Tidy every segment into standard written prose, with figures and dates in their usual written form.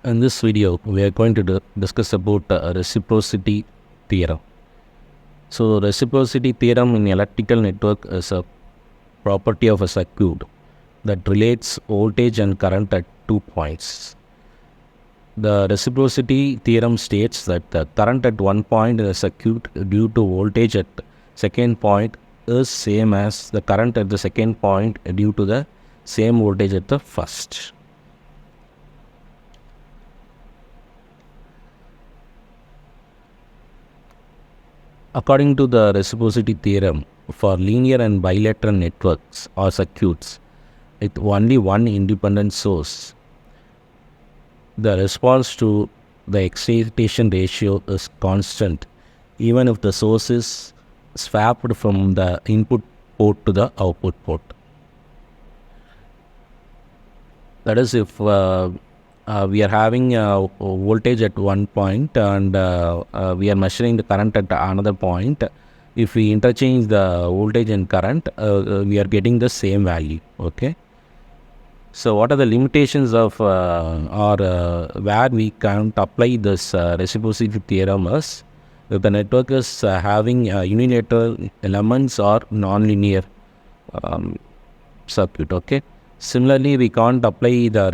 In this video, we are going to discuss about reciprocity theorem. So, reciprocity theorem in electrical network is a property of a circuit that relates voltage and current at 2 points. The reciprocity theorem states that the current at one point in the circuit due to voltage at second point is same as the current at the second point due to the same voltage at the first. According to the reciprocity theorem, for linear and bilateral networks or circuits with only one independent source, the response to the excitation ratio is constant even if the source is swapped from the input port to the output port. That is, if we are having a voltage at one point and we are measuring the current at another point, if we interchange the voltage and current, we are getting the same value. Okay. So what are the limitations of where we can't apply this reciprocity theorem is if the network is having unilateral elements or nonlinear circuit. Okay. Similarly, we can't apply the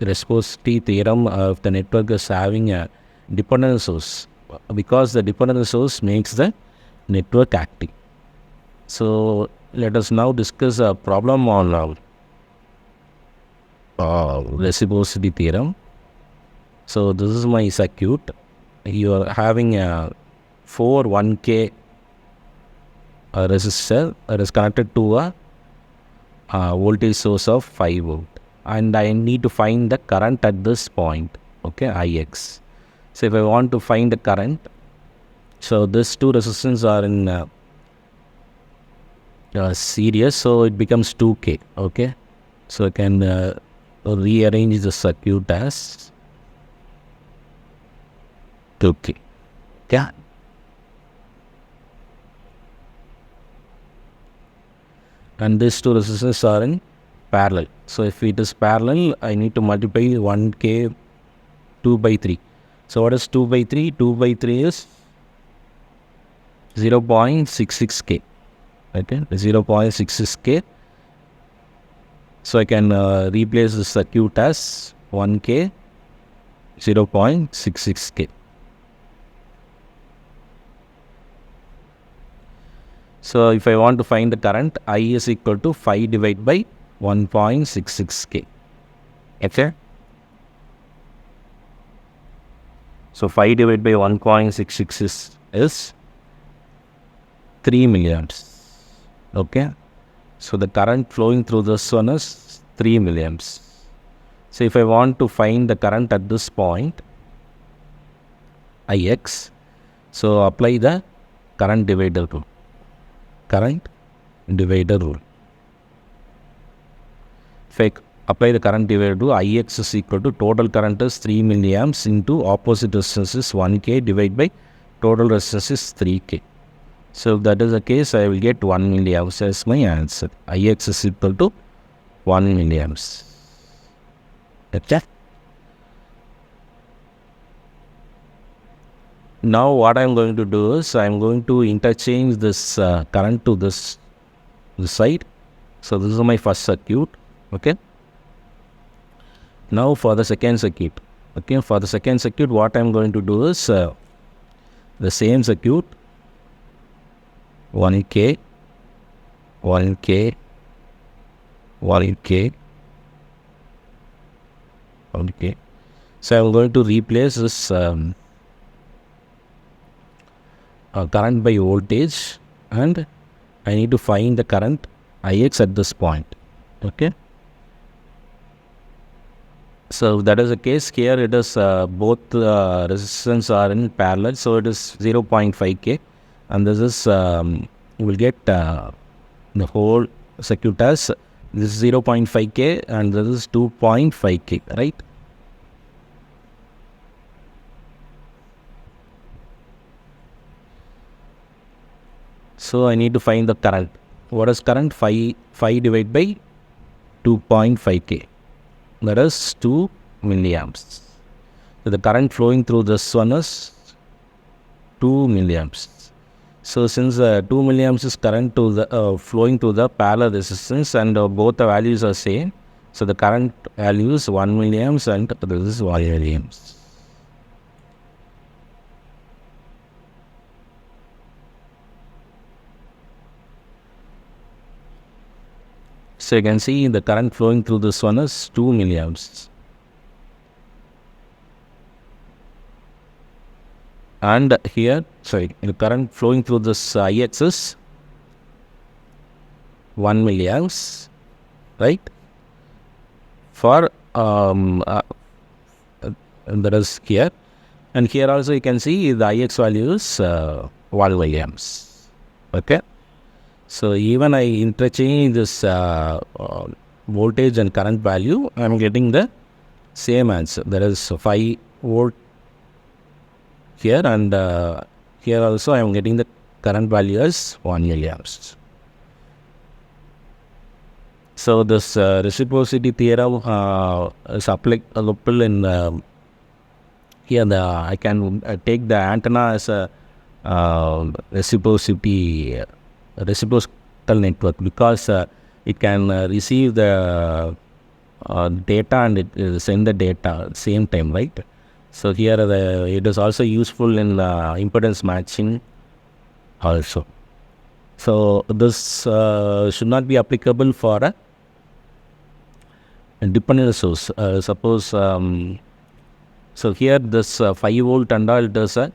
reciprocity theorem if the network is having a dependent source, because the dependent source makes the network active. So let us now discuss a problem on reciprocity theorem. So this is my circuit. You are having a 1K resistor that is connected to a voltage source of 5 volt, and I need to find the current at this point. Okay, Ix. So if I want to find the current, so these two resistors are in series, so it becomes 2K. Okay, so I can rearrange the circuit as 2K. Yeah. And these two resistors are in parallel. So if it is parallel, I need to multiply 1K 2 by 3. So what is 2 by 3? 2 by 3 is 0.66K. Okay, 0.66K. So I can replace the circuit as 1K 0.66K. So if I want to find the current, I is equal to 5 divided by 1.66K. Okay. So 5 divided by 1.66 is 3 milliamps. Okay. So the current flowing through this one is 3 milliamps. So if I want to find the current at this point, Ix, so apply the current divider rule. Current divider rule. If I apply the current divider rule, Ix is equal to total current is 3 milliamps into opposite resistance is 1K divided by total resistance is 3K. So if that is the case, I will get 1 milliamps as my answer. Ix is equal to 1 milliamps. Okay. Now what I am going to do is I am going to interchange this current to this side. So this is my first circuit. Okay. Now for the second circuit. Okay. For the second circuit, what I am going to do is the same circuit. 1K, 1K, 1K, 1K. So I am going to replace this current by voltage, and I need to find the current Ix at this point. Okay. So if that is the case, here it is both resistance are in parallel, so it is 0.5K, and this is you will get the whole circuit as this is 0.5K and this is 2.5K, right? So I need to find the current. What is current? 5 divided by 2.5K. That is 2 milliamps. So the current flowing through this one is 2 milliamps. So since 2 milliamps is current to the flowing to the parallel resistance, and both the values are same, so the current value is 1 milliamps and this is 1 milliamps. So you can see the current flowing through this one is 2 milliamps. And here, the current flowing through this Ix is 1 milliamps, right? For that is here, and here also you can see the Ix value is 1 milliamps. Okay, so even I interchange this voltage and current value, I am getting the same answer. There is 5 volt here, and here also I am getting the current value as 1 milliamps. So this reciprocity theorem is applicable in here. I can take the antenna as a reciprocal network, because it can receive the data and it send the data at the same time, right? So here it is also useful in impedance matching also. So this should not be applicable for a dependent source. Suppose so here this 5 volt and all, it is a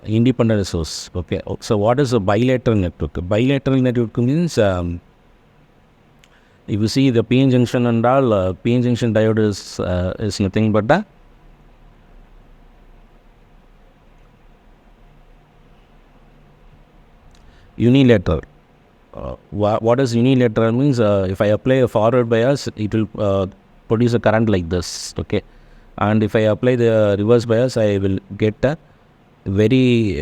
independent source. Okay, so what is a bilateral network? Bilateral network means if you see the PN junction and all, PN junction diode is nothing but a unilateral. What is unilateral means? If I apply a forward bias, it will produce a current like this. Okay, and if I apply the reverse bias, I will get a very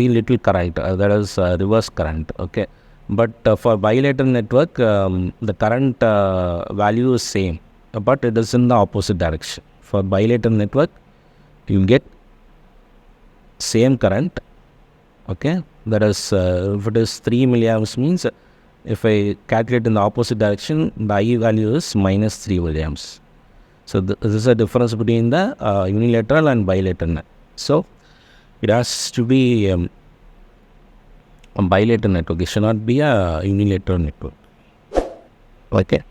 little current. That is reverse current. Okay, but for bilateral network, the current value is same, but it is in the opposite direction. For bilateral network, you get same current. Okay, that is if it is 3 milliamps means, if I calculate in the opposite direction, the I value is minus 3 milliamps. So this is a difference between the unilateral and bilateral network. So it has to be a bilateral network. It should not be a unilateral network. Okay.